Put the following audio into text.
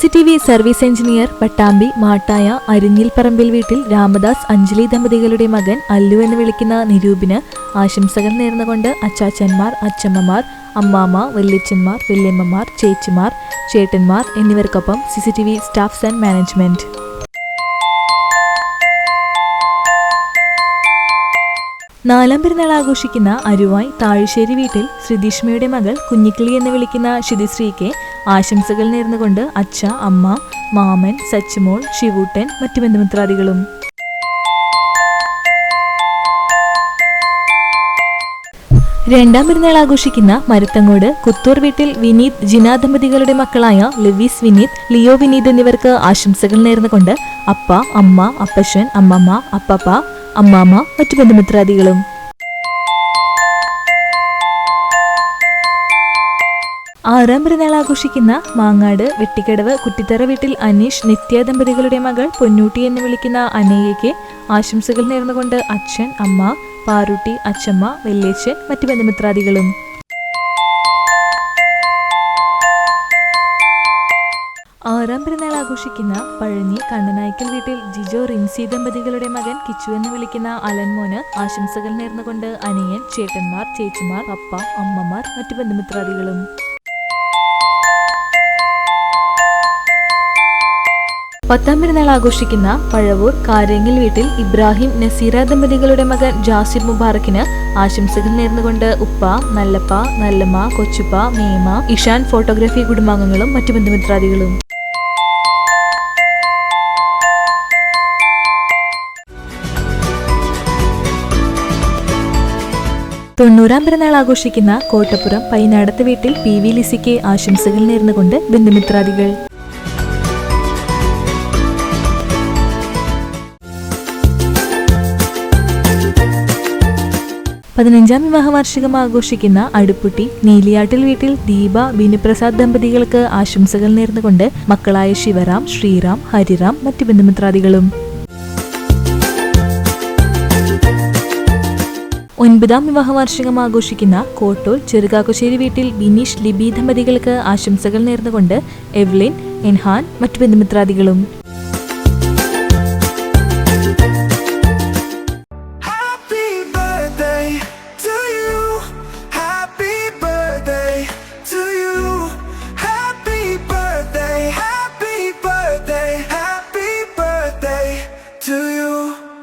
CCTV service engineer Pattambi Mattaya Arinjilparambil വീട്ടിൽ രാമദാസ് അഞ്ജലി ദമ്പതികളുടെ മകൻ അല്ലു എന്ന് വിളിക്കുന്ന നിരൂപിന് ആശംസകൾ നേർന്നുകൊണ്ട് അച്ചാച്ചന്മാർ, അച്ചമ്മമാർ, അമ്മാമ്മ, വല്യച്ഛന്മാർ, വല്യമ്മമാർ, ചേച്ചിമാർ, ചേട്ടന്മാർ എന്നിവർക്കൊപ്പം CCTV സ്റ്റാഫ്സ് ആൻഡ് മാനേജ്മെന്റ്. നാലാം പെരുന്നാൾ ആഘോഷിക്കുന്ന അരുവായ് താഴശ്ശേരി വീട്ടിൽ ശ്രീതീഷ്മയുടെ മകൾ കുഞ്ഞിക്കിളി എന്ന് വിളിക്കുന്ന ശുതിശ്രീക്ക് ആശംസകൾ നേർന്നുകൊണ്ട് അച്ഛ, അമ്മ, മാമൻ, സച്ചുമോൾ, ശിവൂട്ടൻ, മറ്റു ബന്ധുമിത്രാദികളും. രണ്ടാം പെരുന്നാൾ ആഘോഷിക്കുന്ന മരത്തങ്ങോട് കുത്തൂർ വീട്ടിൽ വിനീത്, ജിന ദമ്പതികളുടെ മക്കളായ ലവീസ് വിനീത്, ലിയോ വിനീത് എന്നിവർക്ക് ആശംസകൾ നേർന്നുകൊണ്ട് അപ്പ, അമ്മ, അപ്പച്ചൻ, അമ്മമ്മ, അപ്പപ്പ, അമ്മാമ്മ, മറ്റു ബന്ധുമിത്രാദികളും. ആറാം പെരുന്നാൾ ആഘോഷിക്കുന്ന മാങ്ങാട് വെട്ടിക്കടവ് കുറ്റിത്തറ വീട്ടിൽ അനീഷ്, നിത്യ ദമ്പതികളുടെ മകൾ പൊന്നൂട്ടി എന്ന് വിളിക്കുന്ന അനയ്യയ്ക്ക് ആശംസകൾ നേർന്നുകൊണ്ട് അച്ഛൻ, അമ്മ, പാറുട്ടി, അച്ചമ്മ, വല്യച്ഛൻ, മറ്റു ബന്ധുമിത്രാദികളും. ആറാം പെരുന്നാൾ ആഘോഷിക്കുന്ന പഴഞ്ഞി കണ്ണനായ്ക്കൽ വീട്ടിൽ ജിജോ, റിൻസി ദമ്പതികളുടെ മകൻ കിച്ചു എന്ന് വിളിക്കുന്ന അലൻമോന് ആശംസകൾ നേർന്നുകൊണ്ട് അനിയൻ, ചേട്ടന്മാർ, ചേച്ചിമാർ, അപ്പ, അമ്മമാർ, മറ്റു ബന്ധുമിത്രാദികളും. പത്താം പെരുന്നാൾ ആഘോഷിക്കുന്ന പഴവൂർ കാരേങ്ങൽ വീട്ടിൽ ഇബ്രാഹിം, നസീറ ദമ്പതികളുടെ മകൻ ജാസിർ മുബാറക്കിന് ആശംസകൾ നേർന്നുകൊണ്ട് ഉപ്പ, നല്ലപ്പ, നല്ലമ്മ, കൊച്ചുപ്പ, മേമ, ഇഷാൻ ഫോട്ടോഗ്രാഫി കുടുംബാംഗങ്ങളും മറ്റു ബന്ധുമിത്രാദികളും. 90-ാം പെരുന്നാൾ ആഘോഷിക്കുന്ന കോട്ടപ്പുറം പൈനാടത്ത് വീട്ടിൽ PV ലിസിക്ക് ആശംസകൾ നേർന്നുകൊണ്ട് ബന്ധുമിത്രാദികൾ. 15-ാം വിവാഹവാർഷികം ആഘോഷിക്കുന്ന അടുപ്പുട്ടി നീലിയാട്ടിൽ വീട്ടിൽ ദീപ, ബിനുപ്രസാദ് ദമ്പതികൾക്ക് ആശംസകൾ നേർന്നുകൊണ്ട് മക്കളായ ശിവറാം, ശ്രീറാം, ഹരിറാം, മറ്റു ബന്ധുമിത്രാദികളും. 9-ാം വിവാഹവാർഷികം ആഘോഷിക്കുന്ന കോട്ടൂർ ചെറുകാക്കുശ്ശേരി വീട്ടിൽ ബിനീഷ്, ലിബി ദമ്പതികൾക്ക് ആശംസകൾ നേർന്നുകൊണ്ട് എവ്ലിൻ, എൻഹാൻ, മറ്റു ബന്ധുമിത്രാദികളും.